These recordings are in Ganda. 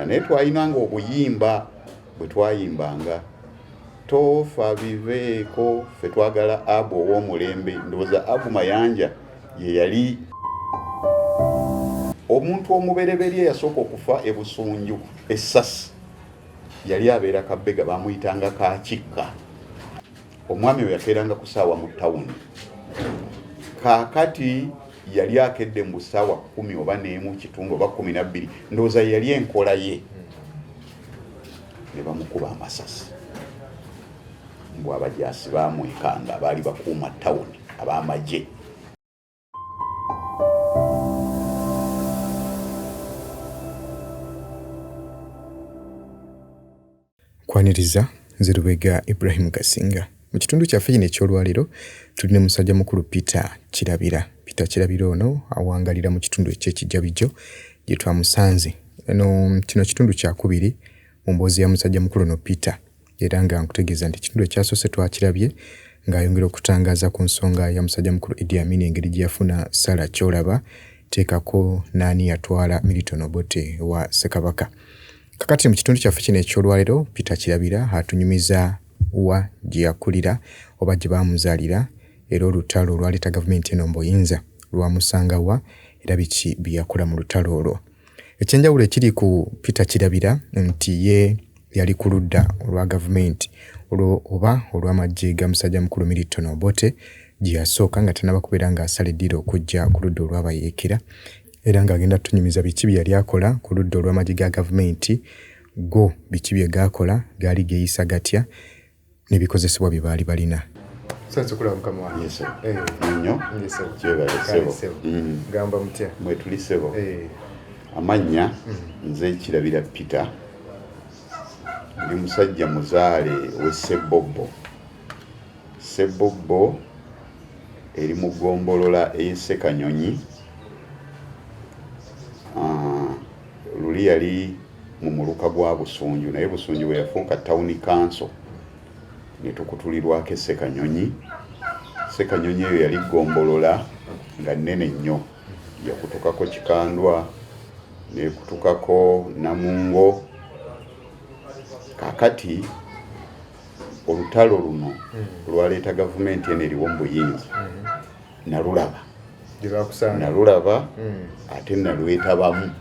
bwetwayogera naye twayinanga obuyimba bwe twayimbanga tofa biveeko ffe twagala Abu ow'omulembe ndowooza Abu Mayanja ye yali omuntu omubereberye yasooka okufa e Busunju essasi yali abeera Kabega bamuyitanga Kakikka omwami we yakeeranga ku ssaawa mu ttawuni kaakati yali akedde mu ssaawa 10 oba n'emu kitundu oba 12 ndowooza yali enkola ye ne bamukuba amasasi mbw abajaasi baamwekanga baali bakuuma ttawuni ab'amagye. Kwaniriza nze Lubega Ibrahim Kasinga. Mu kitundu kyaffe kino eky'olwaleero tulina musajja mukulu Peter Kirabira. Peter Kirabira ono awangalira mu kitundu eky'Ekijjabijo gye twamusanze. Kino kitundu kyakubiri mu mboozi ya musajja mukulu no Peter. Era nga nkutegeeza nti ekitundu ekyasoose twakirabye ng'ayongera okutangaaza ku nsonga ya musajja mukulu Idi Amin engeri gye yafuna Sarah Kyolaba teekako n'ani yatwala Milton Obote wa Ssekabaka. Kakati mu kitundu kyaffe kino eky'olwaleero Peter Kirabira atunyumiza wa gye yakulira oba gye baamuzaalira era olutalo olwaleeta gavumenti eno mbuyinza lwamusanga wa era biki bye yakola mu lutalo olwo. Ekyenjawulo ekiri ku Peter Kirabira nti ye yali ku ludda olwa gavumenti oba olw'amagye ga musajja mukulu Milton Obote gye yasooka nga tannaba kubeera ng'asala eddiiro okujja ku ludda olw'abayeekera era ng'agenda tunyumiza biki bye yali akola ku ludda olw'amagye ga gavumenti go biki bye gaakola gaali geeyisa gatya n'ebikozesebwa bye baali balina. Sanse kula mukama wange. Yes. Nnyo. Yes. Kyebale sebo. Gamba mutya. Mwe tuli sebo. Amannya nze Kirabira Peter. Ndi musajja muzaale we Ssebobbo. Ssebobbo eri mu ggombolola ey'Essekanyonyi. Luli yali mu muluka gwa Busunju naye Busunju bwe yafuuka Town Council ne tukutulirwako Ssekanyonyi. Ssekanyonyi eyo yali ggombolola nga nnene nnyo yakutukako Kikandwa nekutukako Namungo. Kakati olutalo luno lwaleeta gavumenti eno eriwo mu buyinza nalulaba ate nalwetabamu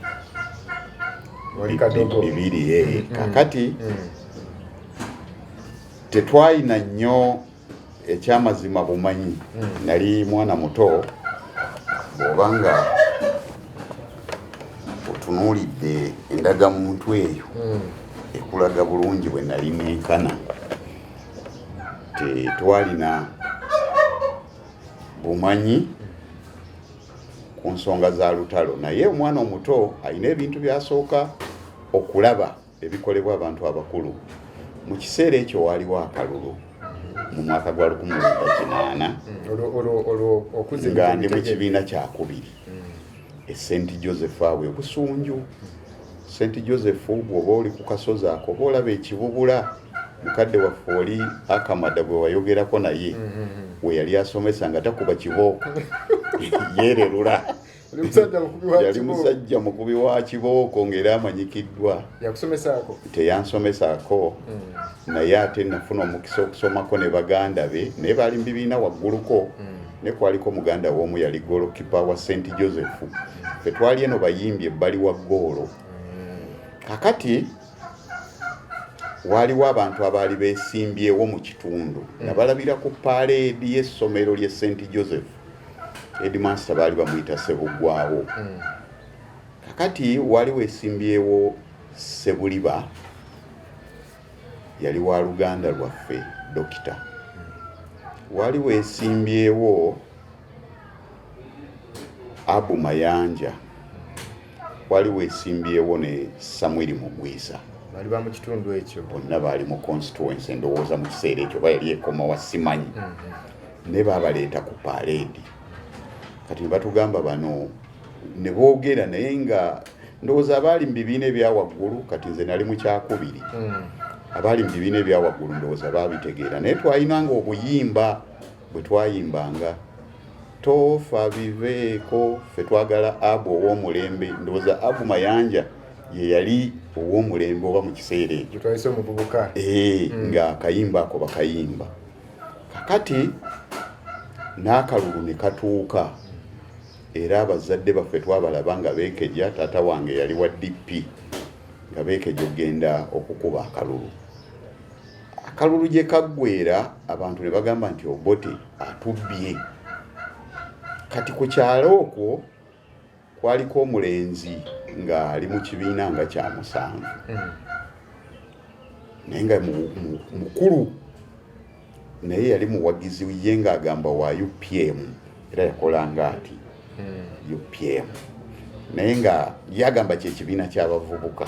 bibiri kakati tetwalina nnyo ekyamazima bumanyi nali mwana muto bw'obanga otunuulidde endagamuntu eyo ekulaga bulungi bwe nali nenkana tetwalina bumanyi ku nsonga za lutalo naye omwana omuto alina ebintu byasooka okulaba ebikolebwa abantu abakulu. Mu kiseera ekyo waaliwo akalulu mu mwaka gwa 1980 nga ndi mu kibiina kyakubiri e St. Joseph awe Busunju. St. Joseph bw'oba oli ku kasozi ako oba olaba ekibubula mukadde waffe oli Akamada gwe wayogerako naye we yali asomesa nga takuba kibooko yeererula yali musajja mukubi wa kibooko ng'era amanyikiddwa. Teyansomesaako naye ate nafuna omukisa okusomako ne baganda be naye baali mu bibiina wagguluko ne kwaliko muganda w'omu yali golokipa wa St. Joseph. Ffe twali eno bayimbi ebbali wa ggoolo. Kakati waliwo abantu abaali beesimbyewo mu kitundu nga balabira ku paaleedi y'essomero lye St. Joseph. Headmaster baali bamuyita Ssebuggwawo. Kakati waliwo esimbyewo Ssebuliba yali wa Luganda lwaffe dokita. Waliwo esimbyewo Abu Mayanja. Waliwo esimbyewo ne Samuel Mugwiza. Bali ba mu kitundu ekyo. Bonna baali mu constituency ndowooza mu kiseera ekyo bayali ekomawa simanyi. Ne babaleeta ku paaleedi. Kati batugamba bano ne boogera naye nga ndowooza abaali mu bibiina ebya waggulu kati nze nali mu kyakubiri. Abaali mu bibiina ebya waggulu ndowooza baabitegeera naye twalinanga obuyimba bwe twayimbanga tofa biveeko ffe twagala Abu ow'omulembe ndowooza Abu Mayanja ye yali ow'omulembe oba mu kiseera ekyo twalise omuvubuka nga akayimba ako bakayimba kakati n'akalulu ne katuuka era abazadde baffe twabalaba nga beekeja taata wange yali wa DP nga beekeja okugenda okukuba akalulu akalulu gye kaggwera abantu ne bagamba nti Obote atubbye kati ku kyalo okwo kwaliko omulenzi nga ali mu kibiina nga kya musanvu naye nga mukulu naye yali muwagizi ye ng'agamba wa UPM era yakolanga ati UPM naye nga yagamba kyekibiina ky'abavubuka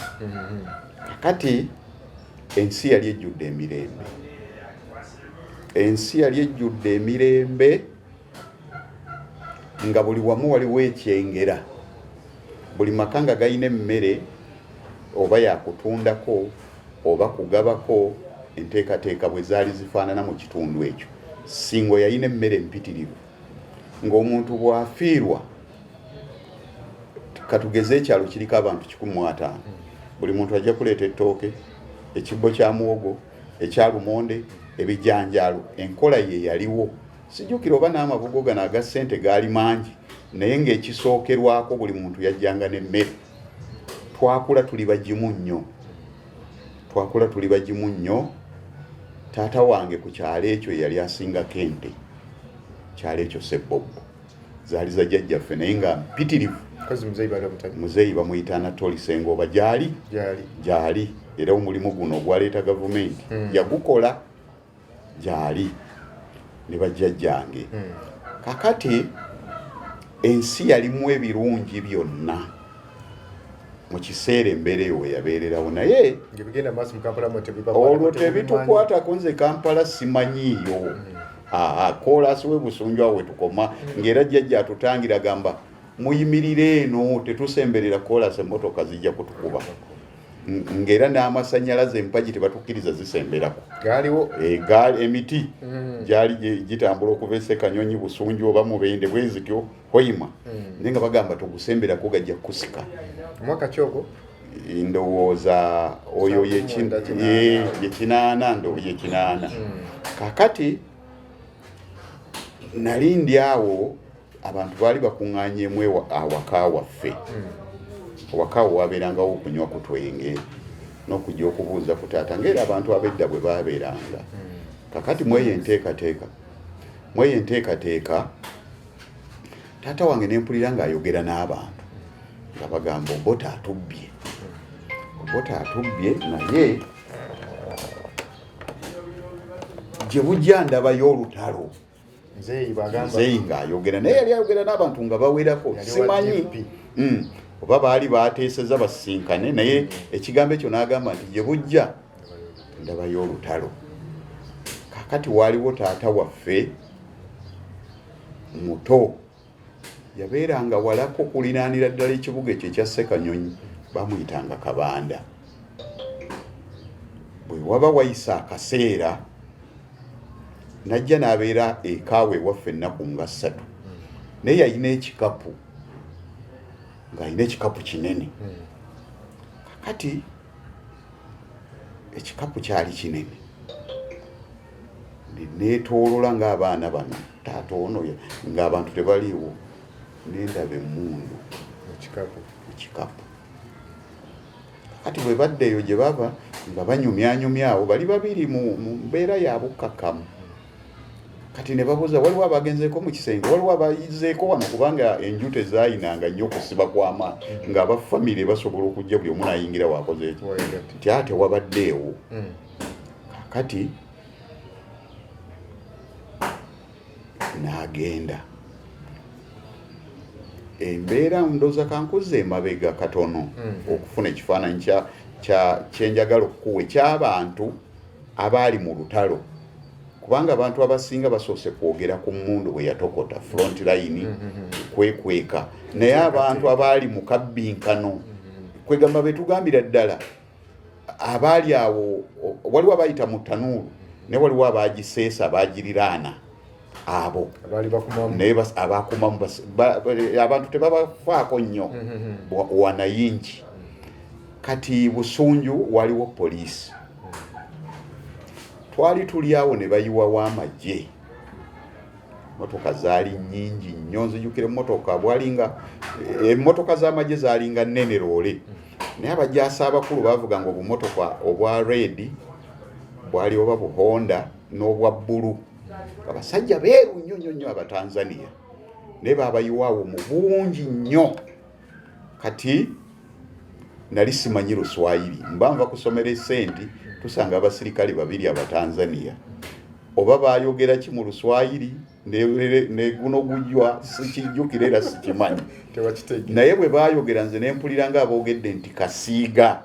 kakati ensi yali ejjudde emirembe nga buli wamu waliwo ekyengera buli maka nga galina emmere oba yakutundako oba kugabako enteekateeka bwe zaali zifaanana mu kitundu ekyo singo yalina emmere empitirivu ng'omuntu bw'afiirwa katugeze ekyalo kiriko abantu 150 buli muntu ajja kuleeta ettooke ekibbo kya muwogo ekyalumonde ebijanjaalo enkola ye yaliwo sijjukira oba n'amabugo gano aga ssente gaali mangi naye ng'ekisookerwako buli muntu yajjanga n'emmere twakula tuli bagimu nnyo taata wange ku kyalo ekyo yali asingako ente kyalo ekyo Ssebbobo zaali za jjajjaffe naye nga mpitirivu muzeeyi bamuyita Anatoli Sengoba gyali era omulimu guno ogwaleeta gavumenti yagukola gyali ne bajjajjange kakati ensi yalimu ebirungi byonna mu kiseera embeera eyo we yabeererawo naye olwo tebitukwatako nze Kampala simanyiiyo koolasi we Busunju awo we tukoma ng'era jjajja atutangira gamba muyimirire eno tetusemberera koolasi emmotoka zijja kutukuba ng'era n'amasannyalaze empagi tebatukkiriza zisemberako emiti gyali gitambula okuva e Ssekanyonyi Busunju oba Mubende bwezityo Hoima naye nga bagamba tugusemberako gajja kusika omwaka kyogo ndowooza oyo yekinaana kakati nali ndi awo abantu baali bakuŋŋaanyemu awaka waffe awaka awo wabeerangawo okunywa ku twenge n'okujja okubuuza ku taata ng'era abantu ab'edda bwe baabeeranga kakati mweyo enteekateeka taata wange ne mpulira ng'ayogera n'abantu nga bagamba Obote atubbye naye gye bujja ndabayo olutalo nzeeyi ng'ayogera naye yali ayogera n'abantu nga bawerako simanyi oba baali baateeseza basinkane naye ekigambo ekyo n'agamba nti gye bujja ndabayo olutalo kakati waaliwo taata waffe muto yabeeranga walako kulinaanira ddala ekibuga ekyo ekya Ssekanyonyi bamuyitanga Kabanda bwe waba wayisa akaseera najja n'abeera ekaawe ewaffe ennaku nga 3 naye yalina ekikapu ng'alina ekikapu kinene kakati ekikapu kyali kinene neetoolola ng'abaana bano taata ono ng'abantu tebaliiwo nendaba emmundu mu kikapu kati bwe baddeeyo gye bava nga banyumyanyumyawo bali babiri mu mbeera ya bukkakkamu kati ne babuuza waliwo abagenzeeko mu kisenge waliwo abayizeeko wano kubanga enju tezaayinanga nnyo okusiba kw'amaanyi ng'abafamire basobola okujja buli omu n'ayingira waakoze eki nti ate wabaddeewo kakati n'agenda embeera ndooza kankuze emabega katono okufuna ekifaananyi kyenjagala okukuwa eky'abantu abaali mu lutalo kubanga abantu abasinga basoose kwogera ku mmundu bwe yatokota front line kwekweka naye abantu abaali mu kabbinkano kwegamba betugambira ddala abaali awo waliwo abayita mu tanuulu naye waliwo abagiseesa abagiriraana abo naye abakumamu abantu tebabafaako nnyo wanayingi kati Busunju waliwo poliisi. Twali tuli awo ne bayiwawo amagye. Motoka zaali nnyingi nnyo, nzijukira emmotoka bwalinga emmotoka z'amagye zaalinga nnene loole. Naye abajaasi abakulu baavuga nga obumotoka obwa red bwali oba buhonda n'obwa bbulu. Abasajja beeru nnyo nnyo Abatanzania. Naye baabayiwaawo mu bungi nnyo. Kati nali simanyi Luswayiri. Mba nva kusomera essenti tusanga abasirikale babiri Abatanzania. Oba baayogera ki mu Luswayiri ne guno gujwa sikijjukira era sikimanyi. Naye bwe baayogera nze ne mpulira nga aboogedde nti Kasiiga.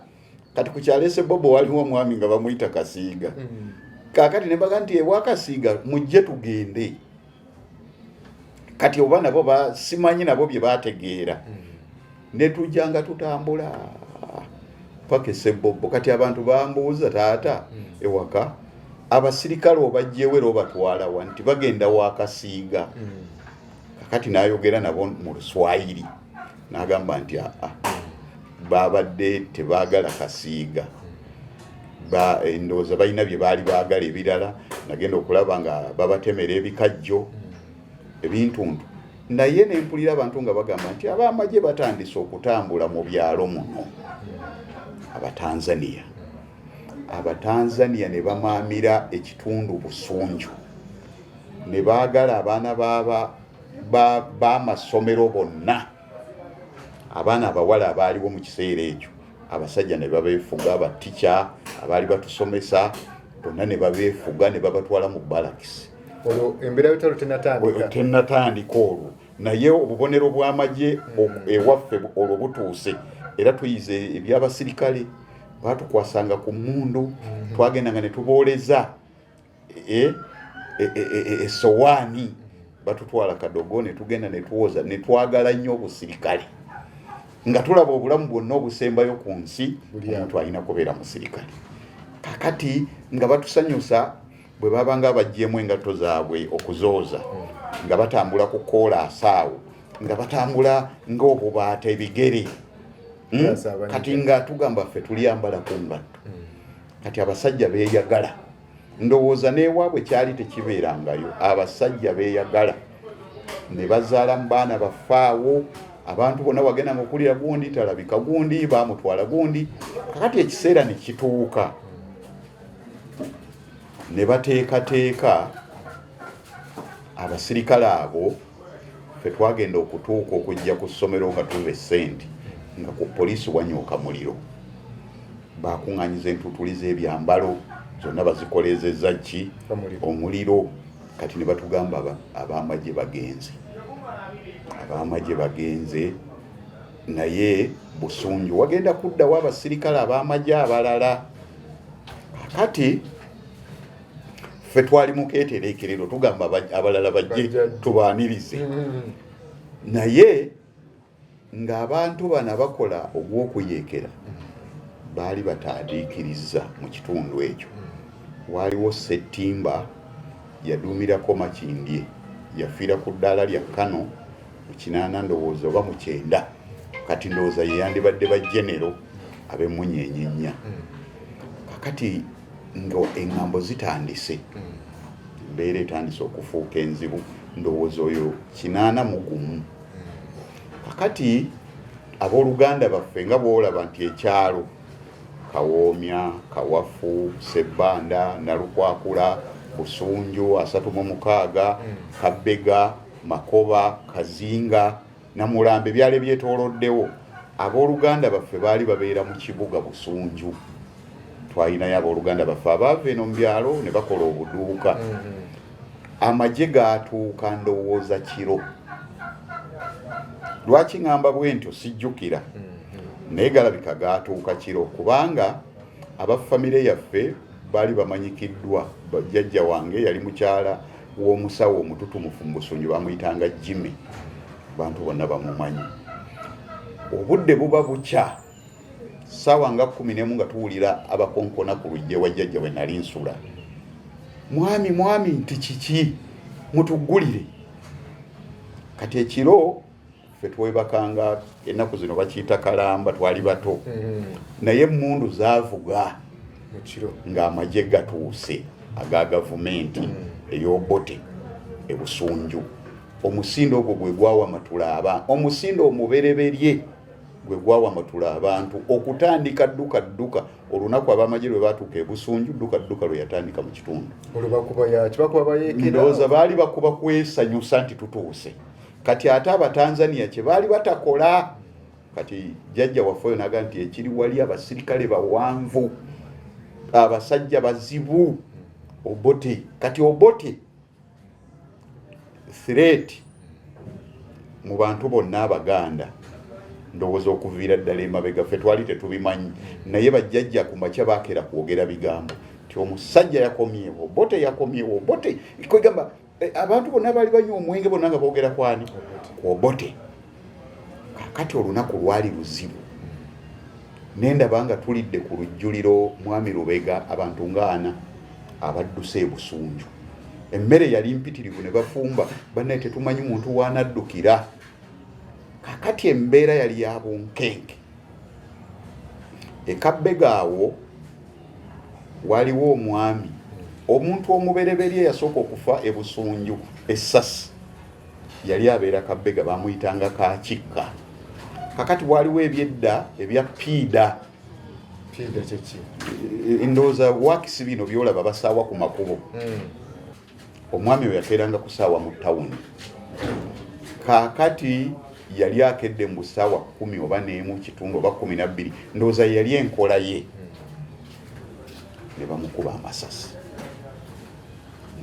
Kati ku kyalese Bobo waliwo omwami nga bamuyita Kasiiga. Kaakati ne mbaga nti ewa Kasiiga mujje tugende. Kati oba nabo simanyi nabo bye baategeera. Ne tujjanga tutambula paka Bobo. Kati abantu bambuuza taata ewaka abasirikale obajjeewo era obatwala wa nti bagenda wa Kasiiga. Kati n'ayogera nabo mu Luswayiri n'agamba nti babadde tebaagala Kasiiga. Endowooza balina bye baali baagala ebirala. Nagenda okulaba nga babatemera ebikajjo ebintuntu. Naye ne mpulira abantu nga bagamba nti ab'amagye batandise okutambula mu byalo muno. Abatanzania ne bamaamira ekitundu Busunju. Ne baagala abaana b'amasomero bonna. Abaana abawala abaaliwo mu kiseera ekyo. Abasajja ne babeefuga, abatica abaali batusomesa bonna ne babeefuga ne babatwala mu balakisi. Olwo embeera y'olutalo tennatandika olwo. Naye obubonero bw'amagye ewaffe olwo butuuse. Era tuyize eby'abasirikale batukwasanga ku mmundu. Twagendanga ne tubooleza essowaani. Batutwala Kadogo ne tugenda ne tuwoza ne twagala nnyo obusirikale. Nga tulaba obulamu bwonna obusembayo ku nsi omuntu alina kubeera musirikale. Kakati nga batusanyusa bwe babanga abajjeemu engatto zaabwe okuzooza nga batambula ku koolaasi awo nga batambula ng'obubaata ebigere. Kati nga tugamba ffe tuliyambala ku ngatto. Kati abasajja beeyagala. Ndowooza n'ewaabwe kyali tekibeerangayo. Abasajja beeyagala ne bazaala mu baana bafaawo. Abantu bonna wagenda nga okulira gundi talabika, gundi baamutwala gundi. Kakati ekiseera ne kituuka ne bateekateeka abasirikale abo. Ffe twagenda okutuuka okujja ku ssomero nga tuva essenti nga ku poliisi wanyooka muliro. Baakuŋŋaanyiza entuutuli z'ebyambalo zonna bazikoleezezza ki omuliro. Kati ne batugamba ab'amagye bagenze. Ab'amagye bagenze naye Busunju wagenda kuddawo abasirikale ab'amagye abalala. Kati ffe twali mu keetereekerero tugamba abalala bajje tubaanirize. Naye ng'abantu bano bakola ogw'okuyeekera baali bataadiikiriza mu kitundu ekyo. Waaliwo Ssettimba yaduumirako Makindye yafiira ku ddaala lya Kano mu 8 ndowooza oba mu 9. Kati ndowooza ye yandibadde bajenero ab'Emmunyeenye 4. Kakati nga eŋŋambo zitandise. Embeera etandise okufuuka enzibu. Ndowooza oyo 81. Kakati abooluganda baffe nga bw'olaba nti ekyalo Kawoomya, Kawafu, Ssebbanda, Nalukwakula, Busunju, 36, Kabbega, Makoba, Kazinga, Namulambe byali byetooloddewo. Abooluganda baffe baali babeera mu kibuga Busunju. Twalinayo abooluganda baffe abaava eno mu byalo ne bakola obuduuka. Amagye gaatuuka ndowooza kiro. Lwaki ngamba bwe ntyo sijjukira. Naye galabika gaatuuka kiro kubanga abafamire yaffe baali bamanyikiddwa. Bajjajja wange yali mukyala w'omusawo omututumufu mu Busunju bamuyitanga Jimmy. Abantu bonna bamumanyi. Obudde buba bukya. Ssaawa nga 11 nga tuwulira abakonkona ku lujje wa jjajja we nali nsula. Mwami nti kiki mutuggulire. Kati ekiro ffe twebakanga ennaku zino bakiyita kalamba twali bato naye emmundu zaavuga ng'amagye gatuuse aga gavumenti ey'Obote e Busunju. Omusindo ogwo gwe gwawamatula abantu, omusindo omubereberye gwe gwawamatula abantu okutandika dduka olunaku ab'amagye lwe baatuuka e Busunju dduka lwe yatandika mu kitundu. Ndowooza baali bakuba kwesanyusa nti tutuuse. Kati ate Abatanzania kye baali batakola, kati jjajja waffe naga nti ekiri wali abasirikale bawanvu, abasajja bazibu, Obote. Kati Obote threat mu bantu bonna Abaganda ndowooza okuviira ddala emabega ffe twali tetubimanyi, naye bajjajja ku makya baakera kwogera bigambo ti omusajja yakomyewo, Obote yakomyewo, Obote kwegamba abantu bonna baali banywa omwenge bonna nga boogera kwani ku Obote. Kakati olunaku lwali luzibu, nendaba nga tulidde ku lujjuliro Mwami Lubega abantu ng'ana abadduse e Busunju. Emmere yali mpitirivu ne bafumba, bannaye tetumanyi muntu waanaddukira. Kakati embeera yali ya bunkenke. E Kabbega awo waliwo omwami, omuntu omubereberye yasooka okufa e Busunju, Essasi. Yali abeera Kabbega, bamuyitanga Kaakikka. Kakati waliwo ebyedda ebya Piida. Piida kyeki? Ndowooza waakisi bino byolaba basaawa ku makubo. Omwami oyo yateeranga ku ssaawa mu ttawuni. Kaakati yali akedde mu ssaawa 10 oba n'emu kitundu oba 12, ndowooza yali enkola ye. Ne bamukuba amasasi.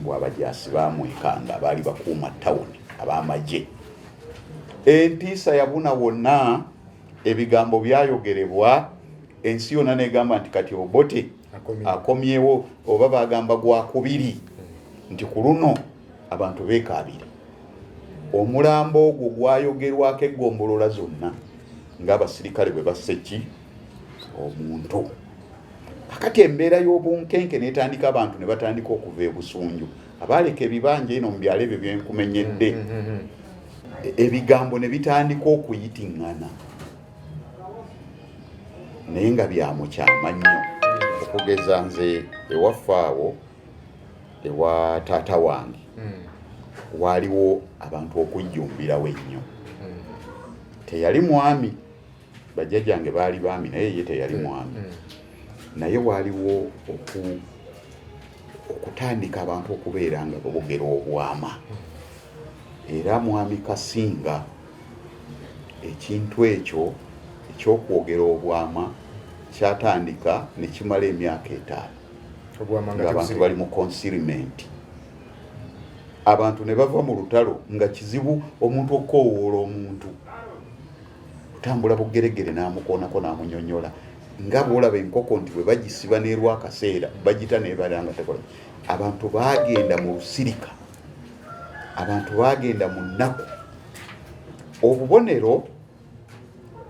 Mbw abajaasi baamwekanga abaali bakuuma ttawuni ab'amagye. Entiisa yabuna wonna, ebigambo byayogerebwa, ensi yonna negamba nti kati Obote akomyewo, oba bagamba gwakubiri nti ku luno abantu beekaabire. Omulambo ogwo gwayogerwako eggombolola zonna ng'abasirikale bwe basse omuntu. Kakati embeera y'obunkenke netandika, abantu ne batandika okuva e Busunju, abaaleka ebibanja eno mu byalo ebyo byenkumenyedde. Ebigambo ne bitandika okuyitiŋŋana naye nga byamukyama nnyo. Okugeza nze ewaffe awo ewa taata wange waaliwo abantu okujjumbirawo ennyo. Teyali mwami, bajjajjange baali baami naye ye teyali mwami. Naye waaliwo okutandika abantu okubeera nga boogera obwama. Era Mwami Kasinga ekintu ekyo ekyokwogera obwama kyatandika ne kimala emyaka 5 ng'abantu bali mu consignment. Abantu ne bava mu lutalo nga kizibu omuntu okkoowoola omuntu, kutambula bugeregere n'amukoonako n'amunyonyola nga bw'olaba enkoko nti bwe bagisiba n'erwakaseera bagita neebala nga tekola. Abantu baagenda mu lusirika, abantu baagenda mu nnaku. Obubonero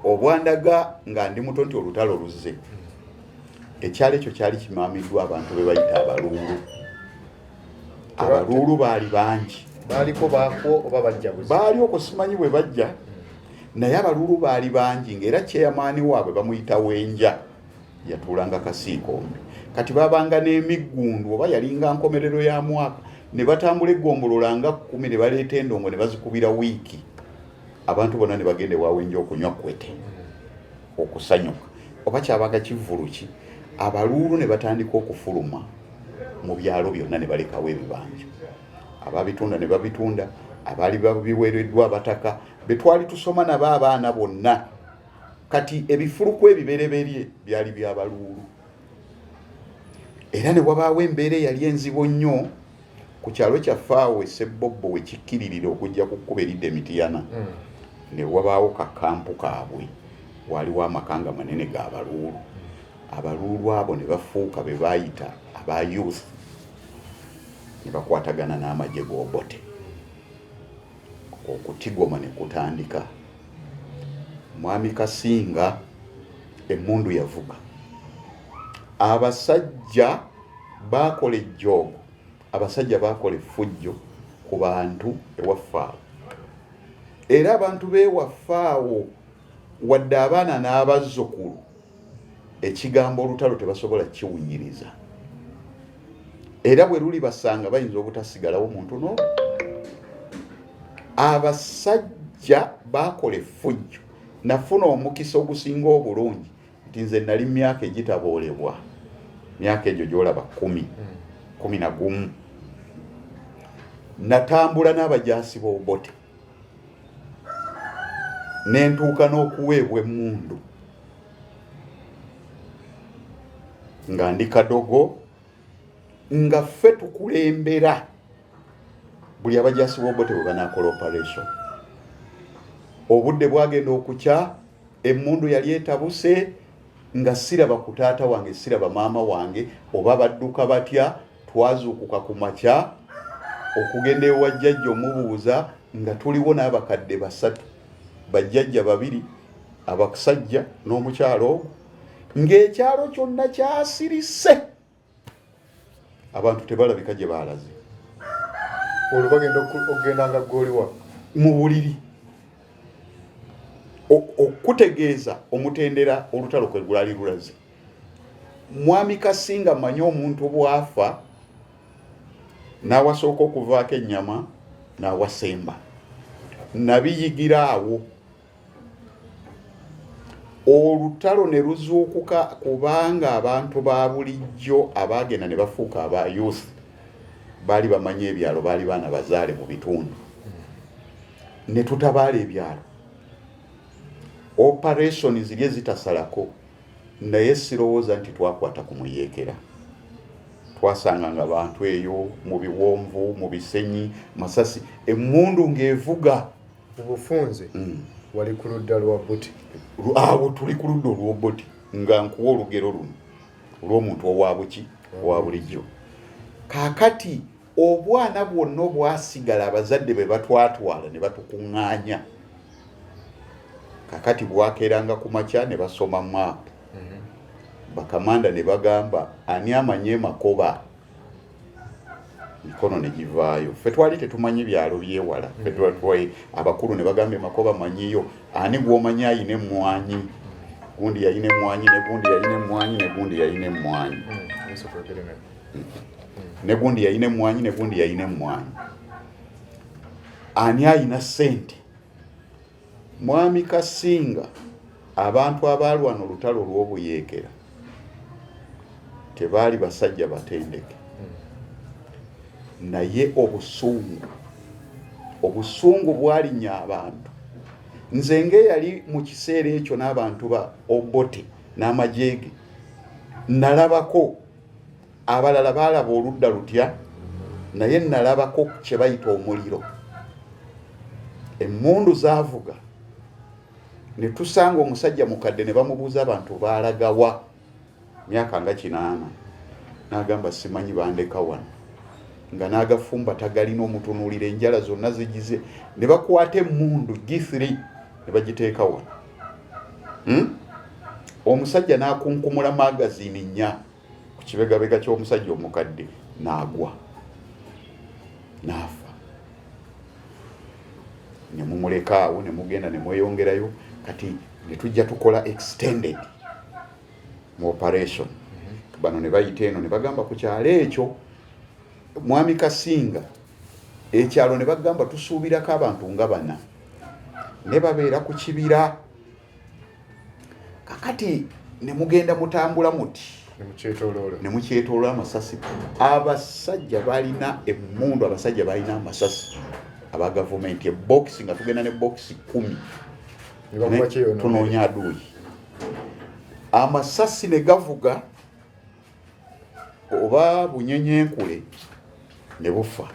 obwandaga nga ndi muto nti olutalo luzze, ekyalo ekyo kyali kimaamiddwa abantu be bayita abaluulu. Abaluulu baali bangi. Baaliko baako oba bajja buzi? Baali okusimanyi bwe bajja, naye abaluulu baali bangi, ng'era chairman waabwe bamuyita Wenja, yatuulanga Kasiikombe. Kati babanga n'emiggundu oba yalinga nkomerero ya mwaka, ne batambula eggombolola nga 10 ne baleeta endongo ne bazikubira wiiki. Abantu bonna ne bagenda ewa Wenja okunywa kwete, okusanyuka. Oba kyabanga kivuluki, abaluulu ne batandika okufuluma mu byalo byonna ne balekawo ebibanja. Ababitunda ne babitunda, abaali babiweereddwa abataka, betwali tusoma nabo abaana bonna. Kati ebifuluku ebibereberye byali by'abaluulu. Era ne wabaawo embeera yali enzibu nnyo ku kyalo kyaffe awo e Ssebbobbo we kikkiririra okujja ku kkuba eridda Mityana. Ne wabaawo kakampu kaabwe, waliwo amakanga manene g'abaluulu. Abaluulu abo ne bafuuka be baayita aba youth, ne bakwatagana n'amagye g'Obote. Okutigoma ne kutandika. Mwami Kasinga emmundu yavuga. Abasajja baakola ejjoogo, abasajja baakola effujjo ku bantu ewaffe awo. era abantu bewafaawo wadde abaana n'abazzukulu ekigambo olutalo tebasobola kiwunyiriza, era bwe luli basanga bayinza obutasigalawo muntu no. Abasajja bakola effujjo, nafuna omukisa ogusinga obulungi nti nze nali myaka egitaboolebwa, myaka egyo gyolaba 11 natambula n'abajaasi b'Obote nentuuka n'okuweebwa emmundu nga ndi kadogo, nga ffe tukulembera buli abajaasi b'Obote bwe banaakola operation. Obudde bwagenda okukya, emmundu yali etabuse, nga siraba ku taata wange, siraba maama wange, oba badduka batya. Twazuukuka ku makya okugenda ewa jjajja omubuuza nga tuliwo n'abakadde 3, bajjajja 2, abasajja n'omukyalo ogwo, ng'ekyalo kyonna kyasirise, abantu tebalabika gye baalaze. Olwo bagenda okugenda nga gwoliwa mu buliri okutegeeza omutendera olutalo kwe lwali lulaze. Mwami Kasinga manyi omuntu bwafa n'awasooka okuvaako ennyama n'awasemba, nabiyigira awo. Olutalo ne luzuukuka kubanga abantu ba bulijjo abaagenda ne bafuuka aba youth baali bamanyi ebyalo, baali baana bazaale mu bitundu, ne tutabaala ebyalo. Operation ziri zitasalako, naye sirowooza nti twakwata ku muyeekera. Twasanganga abantu eyo mu biwonvu, mu bisenyi, Masasi, emmundu ng'evuga. Obufunze wali ku ludda lwa Bote. Awo tuli ku ludda olw'o Bote, nga nkuwa olugero luno olw'omuntu owabuki owa bulijjo. Kaakati obwana bwonna obwasigala abazadde be batwatwala ne batukuŋŋaanya, kakati bwakeranga ku makya ne basoma maapu. Bakamanda ne bagamba ani amanye Makoba, mikono ne givaayo. Ffe twali tetumanyi byalo byewala, ffe twali abakulu ne bagamba Makoba manyiyo, ani gw'omanyi ayina emmwanyi, gundi yayina emmwanyi, ne gundi yayina emmwanyi, ne gundi yayina emmwanyi, ne gundi yayina emmwanyi, ne gundi yayina emmwanyi. Ani ayina ssente? Mwami Kasinga, abantu abalwana olutalo olw'obuyeekera tebaali basajja batendeke, naye obusungu bwalinnya abantu. Nze ng'eyali mu kiseera ekyo n'abantu ba Obote n'amajeege, nalabako abalala baalaba oludda lutya, naye nalabako kye bayita omuliro. Emmundu zaavuga, ne tusanga omusajja mukadde ne bamubuuza abantu baalagawa myaka nga 8, n'agamba simanyi bandeka wano, nga n'agafumba tagalina omutunuulira, enjala zonna zigize. Ne bakwata emmundu G3 ne bagiteeka wano. Omusajja n'akunkumula magazini 4 ku kibegabega ky'omusajja omukadde, n'agwa n'afa. Ne mumuleka awo, ne mugenda ne mweyongerayo. Kati ne tujja tukola extended mu operation. Bano ne bayita eno ne bagamba ku kyalo ekyo Mwami Kasinga, ekyalo ne bagamba tusuubirako abantu nga 4 ne babeera ku kibira. Kakati ne mugenda mutambula muti ne mukyetoloola amasasi. Abasajja balina emmundu, abasajja balina amasasi aba gavumenti, ebox nga tugenda ne box 10 tunoonya aduuyi. Amasasi ne gavuga oba bunyenyenkule ne bufa.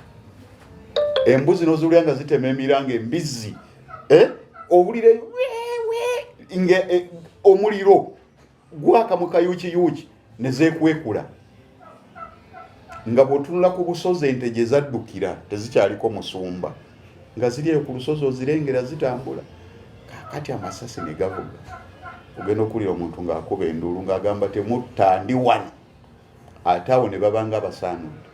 Embuzi n'ozulya nga zitema emiranga embizzi, obulire nge omuliro gwaka mu kayuukiyuuki ne zeekwekula. Nga bw'otunula ku busozi ente gye zaddukira tezikyaliko musumba, nga ziri eyo ku lusozi ozirengera zitambula. Kaakati amasasi ne gavuga, ogenda okuwulira omuntu ng'akuba enduulu ng'agamba temutta ndi wano. Ate awo ne babanga abasaanudde,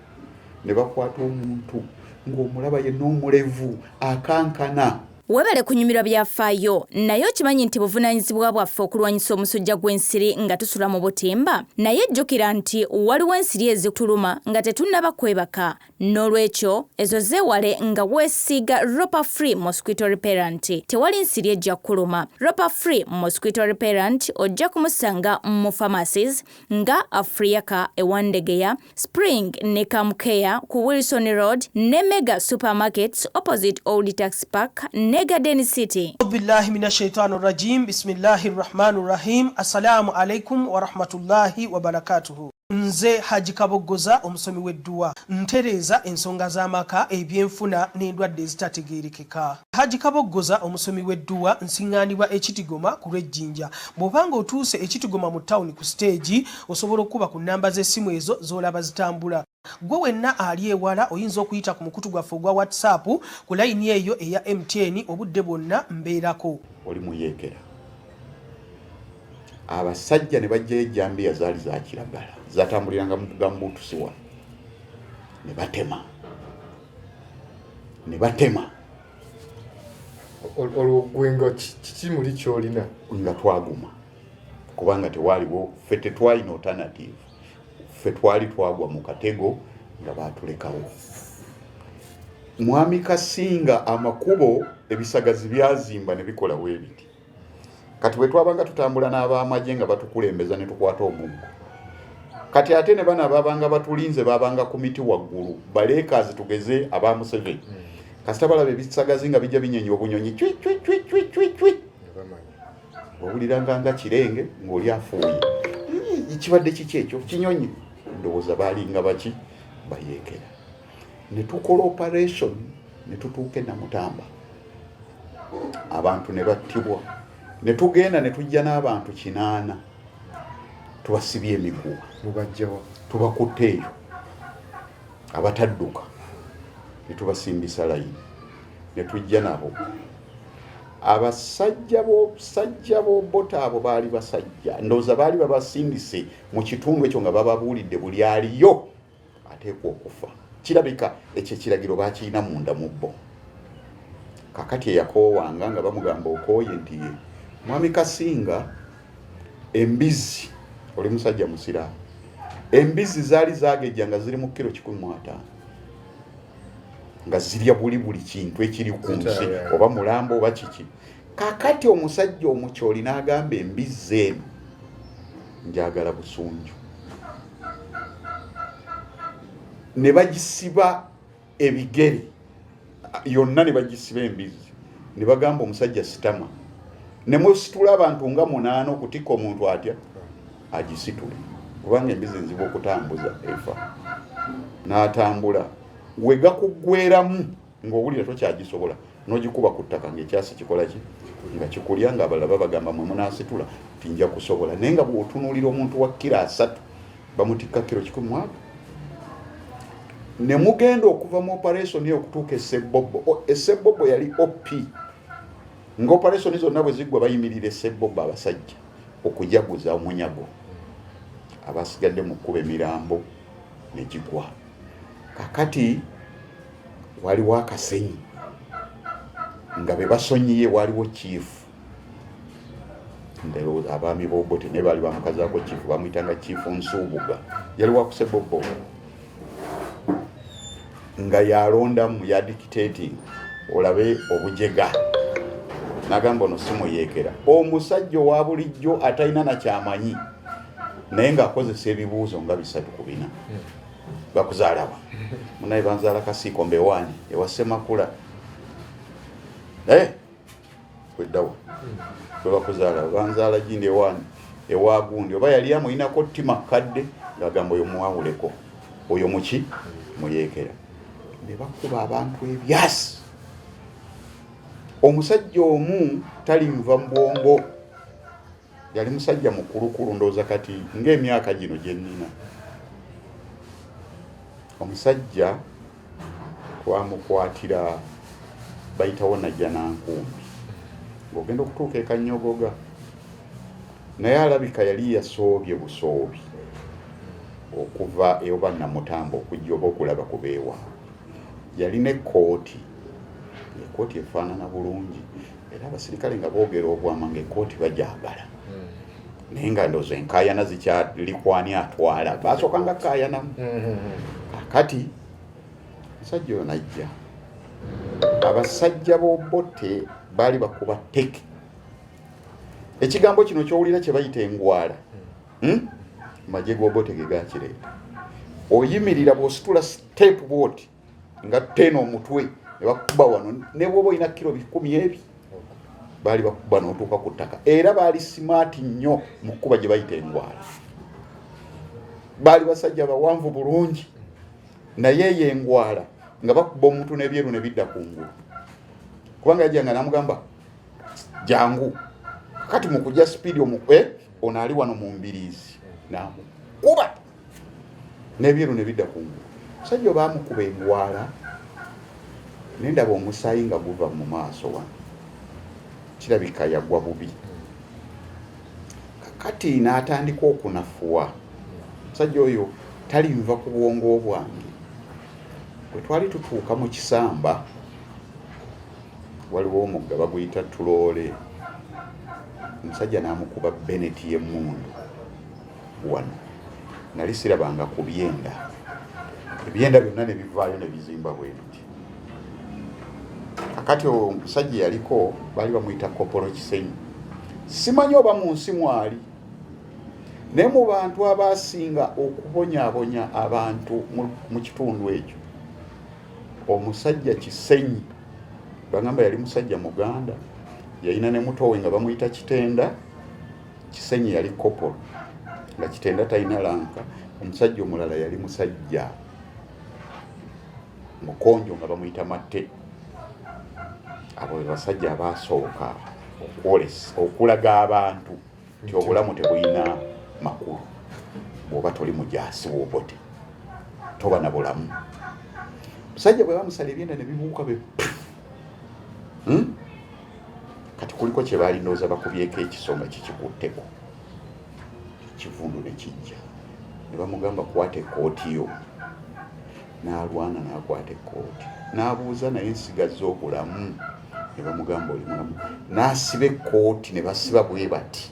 ne bakwata omuntu ng'omulaba yenna omulevu akankana, Webale kunyumirwa byafaayo naye okimanyi nti buvunaanyizibwa bwaffe okulwanyisa omusujja gw'ensiri nga tusula mu butimba naye jjukira nti waliwo ensiri ezituluma nga tetunnaba kwebaka n'olwekyo ezo zeewale nga weesiiga Ropa Free Mosquito Repellent. Tewali nsiri ejja kuluma. Ropa Free Mosquito Repellent ojja kumusanga mu pharmacies nga Africa ewandegeya Spring ne Camcare ku Wilson Road ne Mega Supermarkets opposite Old Tax Park ne Garden City. Billahi minash shaitanir rajim. Bismillahir rahmanir rahim. Assalamu alaikum wa rahmatullahi wa barakatuhu. Nze Haji Kaboggoza omusomi w'edduwa ntereeza ensonga z'amaka ebyenfuna n'endwadde ezitategeerekeka. Haji Kaboggoza omusomi w'edduwa nsiŋŋaanibwa Ekitigoma ku Lwejjinja. Bw'obanga otuuse Ekitigoma mu ttawuni ku siteegi osobola okuba ku nnamba z'essimu ezo z'olaba zitambula. Gwe wenna ali ewala oyinza okuyita ku mukutu gwaffe ogwa WhatsApp ku layini eyo eya MTN obudde bwonna mbeerako. Oli muyeekera. Abasajja ne bajja ejjambiya zaali za kiragala zatambuliranga mu gambuutusiwa ne batema olw'ogwenga kiki muli kyolina nga twaguma kubanga tewaliwo ffe tetwalina alternative ffe twali twagwa mu katego nga baatulekawo. Mwami Kasinga amakubo ebisagazi byazimba ne bikola weebiti. Kati bwe twabanga tutambula n'ab'amagye nga batukulembeza ne tukwata omuggo. Kati ate ne bana babanga batulinze babanga ku miti waggulu baleekazi tugeze aba Museveni. Kasita balaba ebisagazi nga bijja binyonyi obunyonyi cwi cwi cwi cwi cwi cwi. Wawuliranga nga kirenge ng'oli afuuye. Ekibadde kiki ekyo kinyonyi ndowooza baalinga baki bayeekera. Ne tukola operation ne tutuuka e Namutamba. Abantu ne battibwa. Ne tugenda ne tujja n'abantu 8 tubasibye emiguwa mubajjawa tubakutte eyo abatadduka ne tubasimbisa layini ne tujja nabo. Abasajja b'obota abo baali basajja ndowooza baali babasindise mu kitundu ekyo nga bababuulidde buli aliyo ateekwa okufa. Kirabika ekyo ekiragiro baakirina munda mu bo. Kakati eyakoowanga nga bamugamba okooye nti Mwami Kasinga embizi oli musajja musiraamu. Embizi zaali zaagejja nga ziri mu kilo 15 nga zirya buli kintu ekiri ku nsi oba mulambo oba kiki. Kakati omusajja omukyoli n'agamba embizi eno njagala busunju. Ne bagisiba ebigere yonna ne bagisiba embizi ne bagamba omusajja sitama. Ne musitula abantu nga 8 okutika omuntu atya agisitule kubanga embizi nzibu okutambuza efa. N'atambula wega kuggweramu ng'owulira tokyagisobola n'ogikuba ku ttaka ng'ekyasi kikola ki nga kikulya nga abalala bagamba mwe munaasitula tinja kusobola naye nga bw'otunuulira omuntu wa kilo 3 bamutikka kilo 10. Ne mugenda okuva mu operation okutuuka Essebbobo yali OP nga operation zonna bwe ziggwa bayimirira Essebbobo abasajja okujaguza omunyago abasigadde mu kkuba emirambo ne gigwa. Kakati waliwo akasenyi nga be basonyiye waliwo chief ndowooza abaami b'obote ne baali bamukazaako chief bamuyitanga chief Nsubuga yali wa Kusebbobo nga yalondamu ya dictating olabe obujega nagamba ono simuyeekera omusajja wa bulijjo atalina na kyamanyi naye ng'akozesa ebibuuzo nga 3 ku 4 bakuzaalaba munaye banzaala Kasiiko Mbewaani ewa Ssemakula weddawo bwe bakuzaalaba banzaala Gindi Ewaani ewa Gundi oba yali amuyinako ttima kadde ng'agamba oyo muwawuleko oyo muki muyeekera. Ne bakuba abantu ebyasi. Omusajja omu talinva mbwongo yali musajja mukulukulu ndowooza kati ng'emyaka gino gye nnina. Omusajja twamukwatira bayitawo Najjanankumbi ng'ogenda okutuuka e Kanyogoga naye alabika yali yasoobye busoobi okuva eoba Namutamba okujja oba okulaba ku beewa. Yalina ekkooti ekooti efaanana bulungi era abasirikale nga boogera obwama ng'ekooti bagyagala naye nga ndowooza enkaayana zikyalikwani atwala basooka nga kaayanamu kakati musajja oyo najja abasajja b'obote baali bakuba teke ekigambo kino kyowulira kye bayita engwala maje g'obote ge gakireeta oyimirira bw'ositula step bwoti nga tena omutwe ne bakuba wano ne bwoba olina kilo 10 baali bakuba n'otuuka ku ttaka era baali simaati nnyo mu kkuba gye bayita engwala baali basajja bawanvu bulungi naye eyo engwala nga bakuba omuntu n'ebyeru ne bidda kungulu kubanga yajjanga n'amugamba jangu kati mu kujja sipiidi ono ali wano mu mbiriizi namukuba n'ebyeru ne bidda kungulu musajja baamukuba engwala nendaba omusaayi nga guva mu maaso wano kirabika yagwa bubi kakati n'atandika okunafuwa musajja oyo talinva ku bwongo bwange bwe twali tutuuka mu kisamba waliwo omugga baguyita tuloole omusajja n'amukuba beneti y'emmundu wano nali sirabanga ku byenda ebyenda byonna ne bivaayo ne bizimba bwe biti kakati omusajja yaliko baali bamuyita Kopolo Kisenyi simanyi oba mu nsi mwali naye mu bantu abasinga okubonyaabonya abantu mu kitundu ekyo omusajja Kisenyi bagamba yali musajja Muganda yalina ne mutowe nga bamuyita Kitenda Kisenyi yali Kopolo nga Kitenda talina lanka omusajja omulala yali musajja Mukonjo nga bamuyita Matte abo basajja abasooka okulaga abantu nti obulamu tebulina makulu bw'oba toli mujaasi w'obote toba na bulamu musajja bwe bamusala ebyenda ne bibuuka be kati kuliko kye baali ndowooza bakubyeko ekisonga kikikutteko kivundu ne kijja ne bamugamba kwata ekkooti yo n'alwana n'akwata ekkooti n'abuuza naye nsigaza obulamu ne bamugamba oli mulamu n'asiba ekkooti ne basiba bwe bati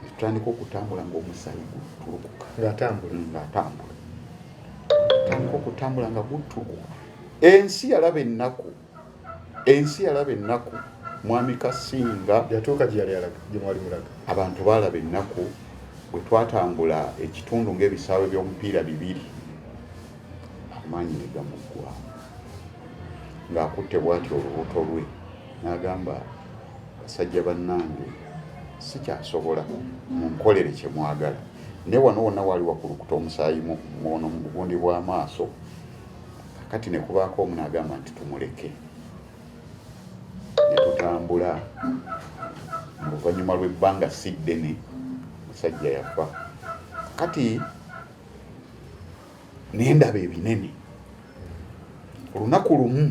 ne tutandika okutambula ng'omusaayi gutulukuka ng'atambula tutandika okutambula nga gutulukuka ensi yalaba ennaku mwami Kasinga yatuuka gye yali alaga gye mwali mulaga abantu baalaba ennaku bwe twatambula ekitundu ng'ebisaawe by'omupiira 2 amaanyi ne gamuggwa ng'akutte bw'ati olubuto lwe n'agamba basajja bannange sikyasobola munkolere kye mwagala naye wano wonna waali wakulukuta omusaayi muono mu bugundi bw'amaaso kakati ne kubaako omu n'agamba nti tumuleke ne tutambula mu luvannyuma lw'ebbanga si ddene musajja yafa kati nendaba ebinene olunaku lumu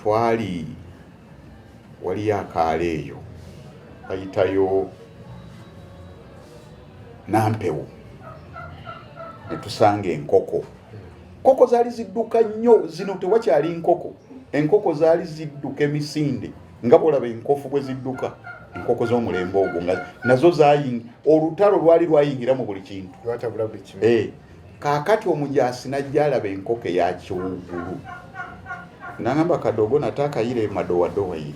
twali waliyo akaalo eyo bayitayo Nampewo ne tusanga enkoko zaali zidduka nnyo zino tewakyali enkoko zaali zidduka emisinde nga bwolaba enkofu bwe zidduka enkoko z'omulembe ogwo nga nazo olutalo lwali lwayingira mu buli kintu kaakati omujaasi najja alaba enkoko eya kiwuugulu n'agamba Kadogo nataakayire madowadowa ye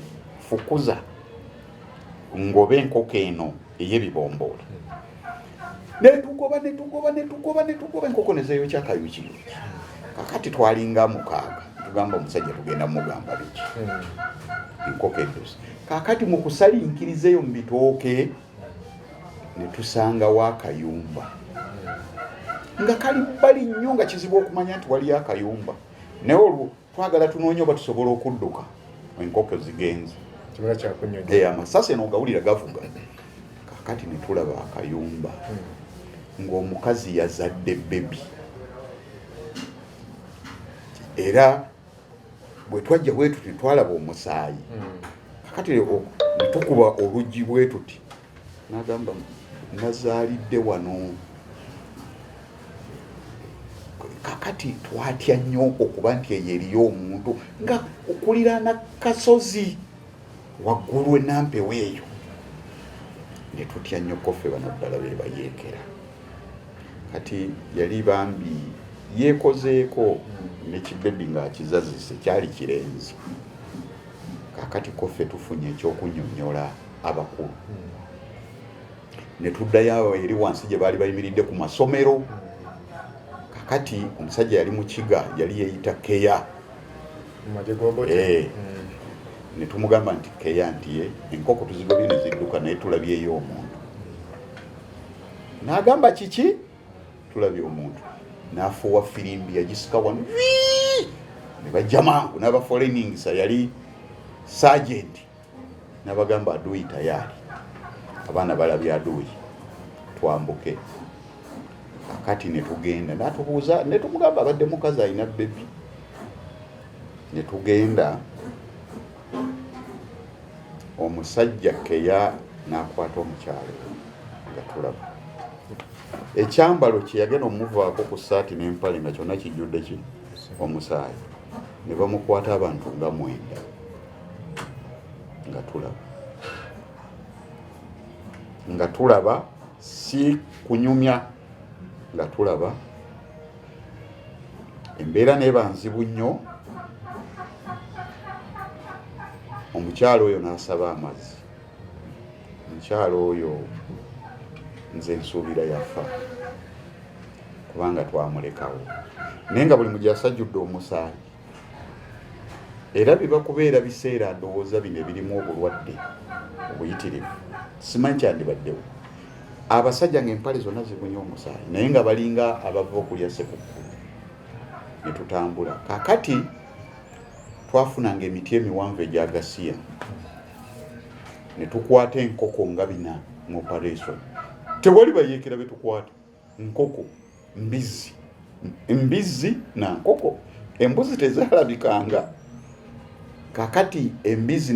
fukuza ngobe enkoko eno ey'ebibomboola netugoba enkoko nezeeyokya akayuki kakati twalinga 6 tugamba omusajja tugenda mugamba biki enkoko eddusi kakati mu kusalinkirizeeyo mu bitooke ne tusangawo akayumba nga kali bbali nnyo nga kizibu okumanya nti waliyo akayumba naye olwo twagala tunoonye oba tusobola okudduka enkoko zigenze amasasi n'ogawulira gavuga kakati ne tulaba akayumba ng'omukazi yazadde bebi era bwe twajja bwe tuti twalaba omusaayi kakati ne tukuba oluggi bwe tuti n'agamba nazaalidde wano kakati twatya nnyo okuba nti eyo eriyo omuntu nga okuliraana kasozi waggulu enampewo eyo ne tutya nnyo koffe bano ddala be bayeekera kati yali bambi yeekozeeko nekibebi ng'akizazise kyali kirenzi kakati koffe tufunye ekyokunnyonnyola abakulu ne tuddayo awo eri wansi gye baali bayimiridde ku masomero kakati omusajja yali mukiga yali yeeyita keya ne tumugamba nti keya nti ye enkoko tuzigobye ne zidduka naye tulabyeyo omuntu n'agamba kiki tulabye omuntu n'afuuwa firimbi yagisika wano ne bajja mangu n'abaforeningisa yali sergeant n'abagamba aduyi tayari abaana balabye aduyi twambuke kakati ne tugenda n'atubuuza ne tumugamba abadde mukazi alina bebi ne tugenda omusajja keya n'akwata omukyalo nga tulaba ekyambalo kye yagenda omuvaako ku ssaati n'empale nga kyonna kijjudde ki omusaayi ne bamukwata abantu nga 9 nga tulaba si kunyumya nga tulaba embeera n'eba nzibu nnyo omukyalo oyo n'asaba amazzi omukyalo oyo nze nsuubira yafa kubanga twamulekawo naye nga buli mujja ajjudde omusaayi era biba kubeera biseera ndowooza bino ebirimu obulwadde obuyitirivu simanyi kyandibaddewo abasajja ng'empale zonna zibunye omusaayi naye nga balinga abava okulya sekukkulu ne tutambula kakati twafunanga emiti emiwanvu egyagasiya ne tukwata enkoko nga 4 mu operation tewali bayeekera betukwata nkoko mbizi na nkoko embuzi tezalabikanga kakati embizi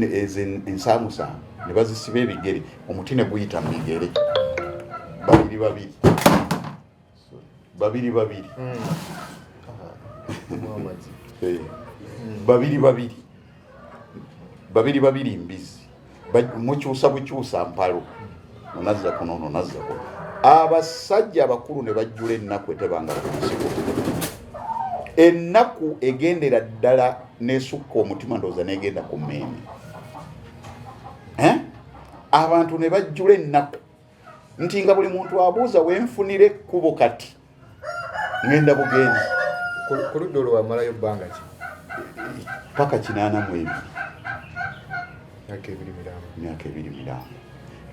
ensaamusaamu ne bazisiba ebigere omuti ne guyita mu bigere babiri mbizi mukyusa bukyusa mpalo onazza kuno onazza kuno abasajja abakulu ne bajjula ennaku etebanga ku nsigo ennaku egendera ddala n'esukka omutima ndowooza n'egenda ku mmeeme abantu ne bajjula ennaku nti nga buli muntu abuuza wenfunire ekkubo kati ngenda bugenzi ku ludda olwo wamalayo bbanga ki paka 82 myaka 2 mirambo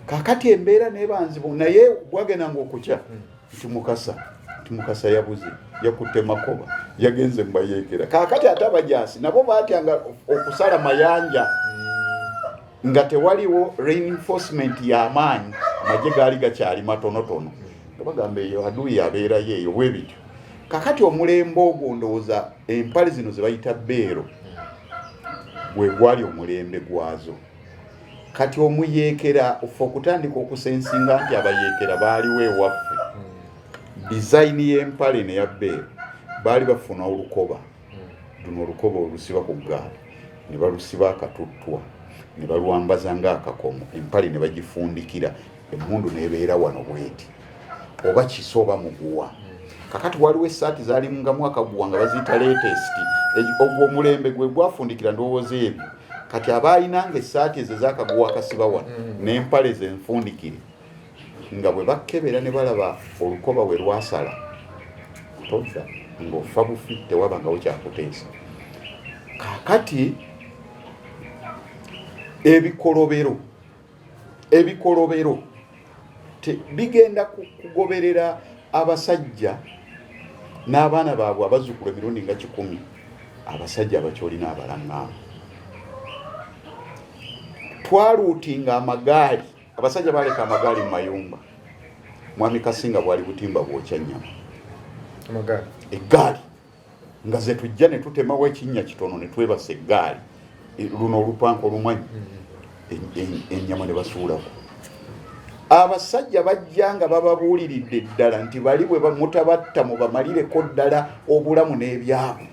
kakati embeera nebanzibu naye bwagendanga okukya nti mukasa yabuze yakutte makoba yagenze mbayeekera kakati ate abajaasi nabo baatyanga okusala mayanja nga tewaliwo reinforcement y'amaanyi amagye gaali gakyali matonotono bagamba eyo aduyi abeerayo eyo bwe bityo kakati omulembe ogwo ndowooza empale zino ze bayita beero bwe gwali omulembe gwazo kati omuyeekera ofa okutandika okusensinga nti abayeekera baaliwo ewaffe design y'empale ne ya beero baali bafuna olukoba luno olukoba olusiba ku ggaali ne balusiba akatuttwa ne balwambaza ng'akakomo empale ne bagifundikira emmundu nebeera wano bweti oba kiso oba muguwa kakati waliwo essaati zaali nga mwakaguwa nga baziyita latest ogwo omulembe gwe gwafundikira ndowooza ebyo kati abaayinanga essaati ezo zakaguwa akasiba wano n'empale zenfundikire nga bwe bakkebera ne balaba olukoba we lwasala todda ng'ofa bufi tewabangawo kyakuteesa kakati ebikolobero bigenda kugoberera abasajja n'abaana baabwe abazzukulu emirundi nga 10 abasajja abakyolina abalangaamu twaluutinga amagaali abasajja baleka amagaali mu mayumba mwami Kasinga bwali butimba bwokya nnyama eggaali nga ze tujja ne tutemawo ekinnya kitono ne twebasa eggaali luno olupanko olumanyi ennyama ne basuulako abasajja bajja nga bababuuliridde ddala nti bali bwe mutabatta mubamalireko ddala obulamu n'ebyabwe.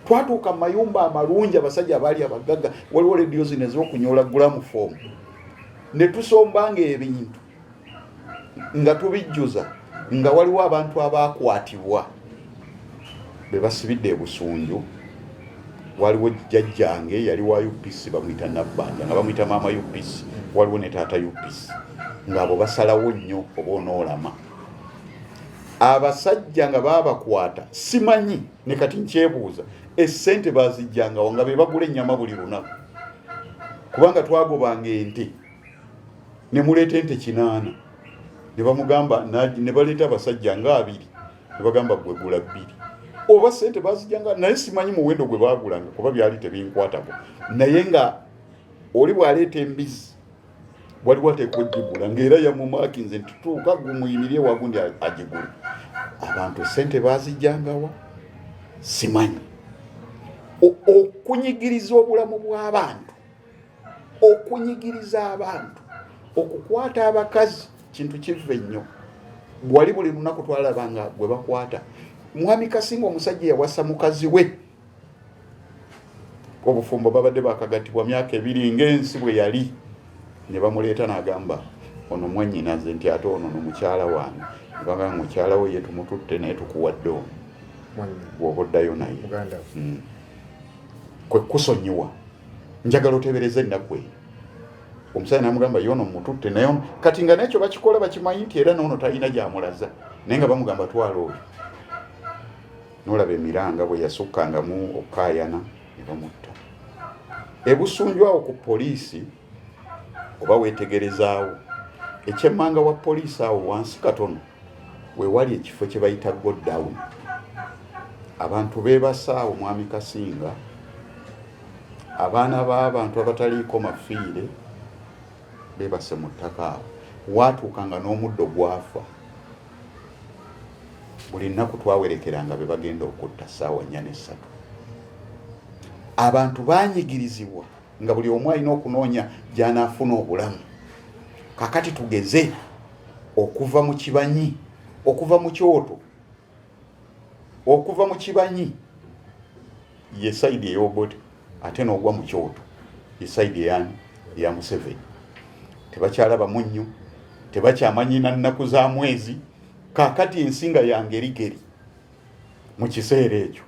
Twatuuka mu mayumba amalungi abasajja abaali abagagga, waliwo lediyo zino ez'okunyola gulamufomu, ne tusombanga ebintu nga tubijjuza nga waliwo abantu abaakwatibwa be basibidde e Busunju. Waliwo jjajjange yali wa UPC bamuyita Nabbanja nga bamuyita maama UPC, waliwo ne taata UPC, ng'abo basalawo nnyo oba onoolama. Abasajja nga baabakwata simanyi ne kati nkyebuuza essente baazijjangawo nga be bagula ennyama buli lunaku, kubanga twagobanga ente ne muleeta ente 8 ne bamugamba ne baleeta abasajja nga 2 ne bagamba gwe gula 2 oba sente baazijjanga, naye simanyi muwendo gwe baagulanga kuba byali tebinkwatako. Naye nga oli bw'aleeta embizi waliwo ateekwa ogigula ng'era yamumaakinze nti tuuka gumuyimirye wagundi agigula. Abantu esente baazijjangawa simanyi. Okunyigiriza obulamu bw'abantu, okunyigiriza abantu, okukwata abakazi kintu kive nnyo. Wali buli lunaku twalabanga gwe bakwata. Mwami Kasinga omusajja yawasa mukazi we, obufumbo babadde bakagatibwa myaka 2 ng'ensi bwe yali, ne bamuleeta n'agamba ono mwannyinaze nti ate ono mukyala wange. Ne bagamba mukyala we ye tumututte naye tukuwadde ono bw'oba oddayo naye. Kwe kusonyiwa, njagala otebereze ennaku eyo. Omusajja n'amugamba ye ono mututte naye ono kati nga n'ekyo bakikola bakimanyi nti era n'ono talina gy'amulaza, naye nga bamugamba twala oyo. N'olaba emiranga bwe yasukkangamu okaayana ne bamutta. E Busunju awo ku poliisi oba weetegerezaawo ekyemmanga wa poliisi awo wansi katono we wali ekifo kye bayita godown. Abantu beebasaawo Mwami Kasinga, abaana b'abantu abataliiko mafiire beebase mu ttaka awo. Waatuukanga n'omuddo gwafa. Buli nnaku twawerekeranga be bagenda okutta ssaawa 4-3. Abantu baanyigirizibwa nga buli omu alina okunoonya gy'anaafuna obulamu. Kakati tugeze okuva mu kibanyi, okuva mu kyoto, okuva mu kibanyi ye saidi ey'Obote, ate n'ogwa mu kyoto ye saidi eyani ya Museveni. Tebakyalaba munnyo, tebakyamanyi na nnaku za mwezi. Kakati ensinga ya ngerigeri mu kiseera ekyo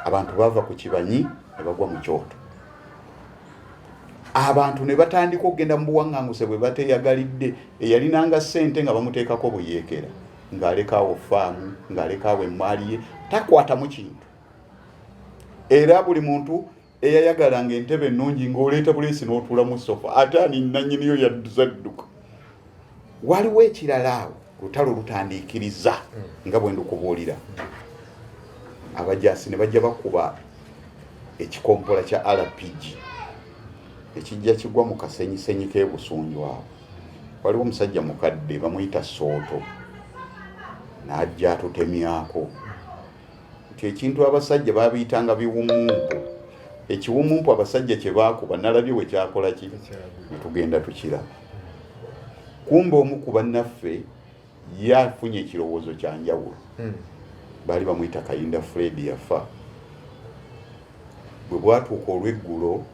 abantu bava ku kibanyi ne bagwa mu kyoto. Abantu ne batandika okugenda mu buwaŋŋanguse bwe bateeyagalidde, eyalinanga ssente nga bamuteekako buyeekera, ng'alekaawo faamu, ng'alekaawo emmaali ye, takwatamu kintu. Era buli muntu eyayagalanga entebe ennungi ng'oleeta buleesi n'otuula mu sofa, ate ani nannyiniyo yadduka. Waliwo ekirala awo lutalo lutandiikiriza nga bwe ndukubuulira. Abajaasi ne bajja bakuba ekikompola kya RPG ekijja kigwa mu kasenyisenyi k'e Busunju awo. Waliwo omusajja mukadde bamuyita Sooto n'ajja atutemyako nti ekintu abasajja babiyitanga biwumumpu. Ekiwumumpu abasajja kye baakuba nalabye we kyakola ki, ne tugenda tukiraba. Kumbe omu ku bannaffe yafunye ekirowoozo kya njawulo. Baali bamuyita Kayinda Fred yafa. Bwe bwatuuka olw'eggulo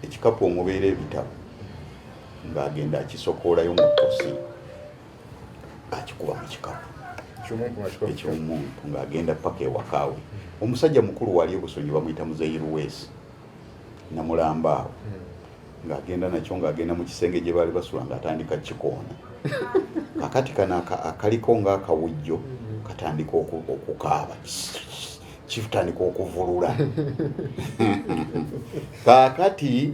ekikapu omubeera ebitabo ng'agenda akisokoolayo mu ttosi, akikuba mu kikapu eky'omuntu ng'agenda paka ewakaawe. Omusajja mukulu wali e Busunju bamuyita Muzeiru Wesi Namulamba awo, ng'agenda nakyo ng'agenda mu kisenge gye baali basula ng'atandika kikoona. Kakati kana akaliko ng'akawujjo katandika okukaaba, kitandika okuvulula. Kakati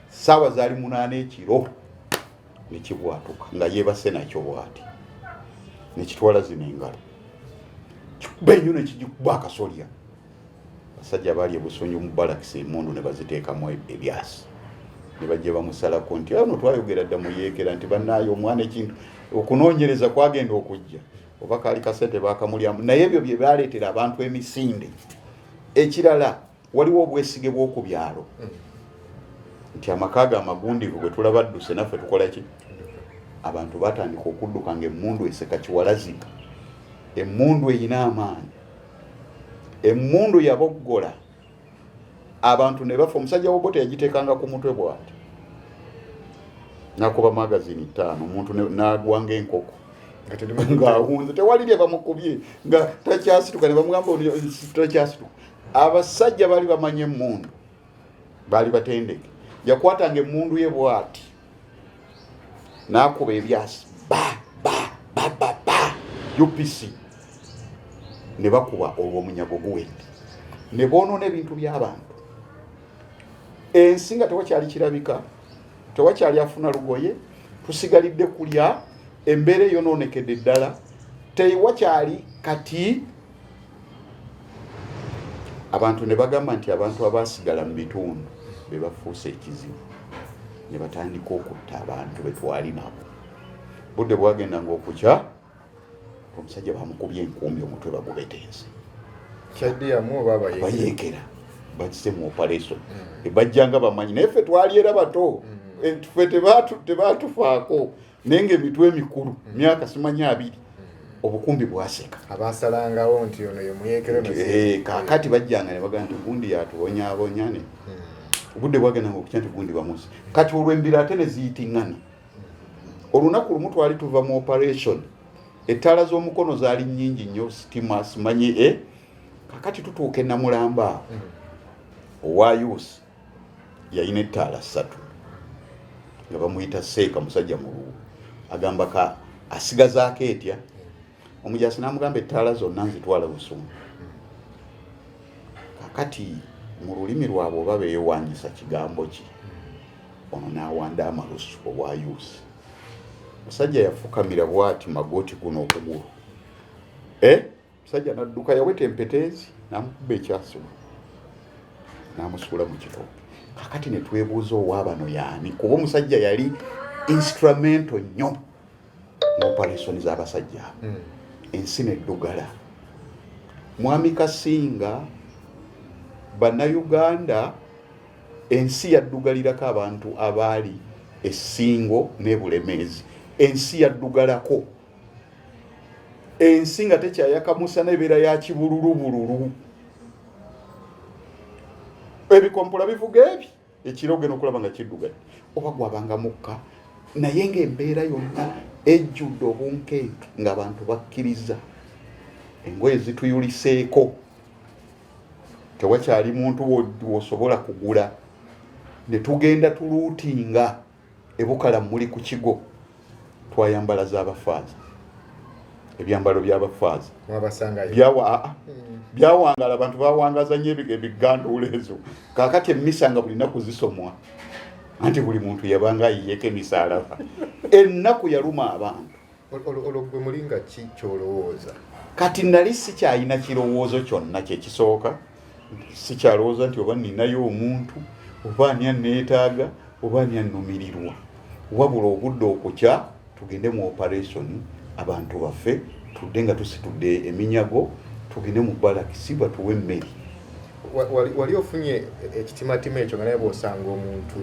ssaawa zaali 8 ekiro ne kibwatuka nga yeebase nakyo bw'ati, ne kitwala zino engalo, kikuba ennyo ne kigikuba akasolya. Basajja baali e Busunju mu balakisi emmundu ne baziteekamu ebyasi, ne bajja bamusalako nti ano twayogera dda muyeekera nti bannaayo omwana ekintu okunoonyereza kwagenda okujja oba kaali kasente baakamulyamu, naye ebyo bye baaleetera abantu emisinde. Ekirala waliwo obwesige bw'oku byalo. nti amakaga amagundivu gwe tulaba dduse naffe tukola ki abantu batandika okudduka ng'emmundu eseka kiwalaziga emmundu eyina amaanyi emmundu yaboggola abantu ne bafa omusajja w'Obote yagiteekanga ku mutwe bw'ati nakuba magazini 5 omuntu n'agwa ng'enkoko ng'awunze tewali lye bamukubye nga takyasituka ne bamugamba takyasituka abasajja baali bamanye emmundu baali batendeke yakwatanga emmundu ye bw'ati n'akuba ebyasi UPC ne bakuba olw'omunyago guwedde ne boonoona ebintu by'abantu ensi nga tewakyali kirabika tewakyali afuna lugoye tusigalidde kulya embeera eyonoonekedde ddala tewakyali kati abantu ne bagamba nti abantu abaasigala mu bitundu be bafuuse ekizibu ne batandika okutta abantu be twali nabo budde bwagenda ng'okukya omusajja bamukubye enkumbi omutwe bagubetense bayeekera bazise mu operation ebajjanga bamanyi naye ffe twali era bato ffe tebaatufaako naye ng'emitwe emikulu myaka simanyi 2 obukumbi bwaseka abasalangawo nti ono ye muyeekere kaakati bajjanga ne bagamba nti gundi yatubonyaabonyane obudde bwagenda ng'okukya nti gundi bamusi kati olw'embira ate ne ziyitiŋŋana olunaku lumu twali tuva mu operation ettaala z'omukono zaali nnyingi nnyo sitima simanyi kakati tutuuka e Namulamba owa yusi yalina ettaala 3 nga bamuyita Seeka musajja muluwu agamba ka asigazaako etya omujaasi n'amugamba ettaala zonna nzitwala Busungu kakati mu lulimi lwabwe oba beewanyisa kigambo ki ono n'awanda amalusu owa yusi musajja yafukamira bwati magoti guno okugulu musajja nadduka yaweta empeteezi n'amukuba ekyasulo n'amusuula mu kitooke kakati ne twebuuza owaabano yaani kuba omusajja yali instrumento nnyo mu operation z'abasajja ensi neddugala mwami Kasinga bannayuganda ensi yaddugalirako abantu abaali essingo n'ebulemeezi ensi yaddugalako ensi nga tekyayakamusa n'ebeera ya kibululubululu ebikompola bivuga ebi ekiro ogenda okulaba nga kiddugadde oba gwabanga mukka naye ng'embeera yonna ejjudde obunkenke ng'abantu bakkiriza engoye zituyuliseeko tewakyali muntu wosobola kugula ne tugenda tuluutinga ebukala muli ku kigo twayambala z'abafaaza ebyambalo by'abafaaza byawangala abantu bawangaza nnyo ebiganduula ezo kaakati emmisa nga buli nnaku zisomwa anti buli muntu yabanga ayiyeeko emisaalaba ennaku yaluma abantu olwo mulinga ki kyolowooza kati nali sikyalina kirowoozo kyonna kyekisooka sikyalowooza nti oba ninayo omuntu oba ani anneetaaga oba ani annumirirwa wabula obudde okukya tugende mu operation abantu baffe tudde nga tusitudde eminyago tugende mu balakisi batuwe emmeri wali ofunye ekitimatima ekyo nga naye bw'osanga omuntu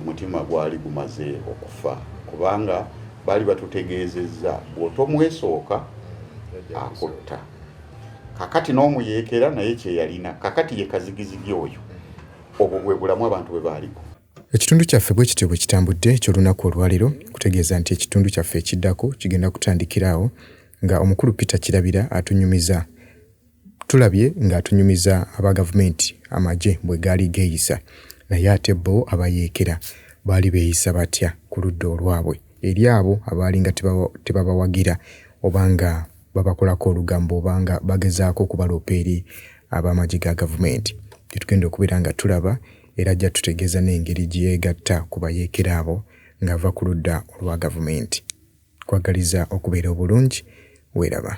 mutima gwali gumaze okufa kubanga baali batutegeezezza bw'otomwesooka akutta kakati n'omuyeekera naye kyeyalina kakati ye kazigizigi oyo obwo bwe bulamu abantu bwe baaliko. Ekitundu kyaffe bwe kityo bwe kitambudde eky'olunaku olwaliro kutegeeza nti ekitundu kyaffe ekiddako kigenda kutandikiraawo nga omukulu Peter Kirabira atunyumiza tulabye ng'atunyumiza aba gavumenti amagye bwe gaali geeyisa naye ate bo abayeekera baali beeyisa batya ku ludda olwabwe eri abo abaali nga tebabawagira obanga babakolako olugambo obanga bagezaako okubaloopa eri ab'amagye ga gavumenti tetugenda okubeera nga tulaba era ajja tutegeeza n'engeri gye yeegatta ku bayeekera abo ng'ava ku ludda olwa gavumenti. Kwagaliza okubeera obulungi weeraba.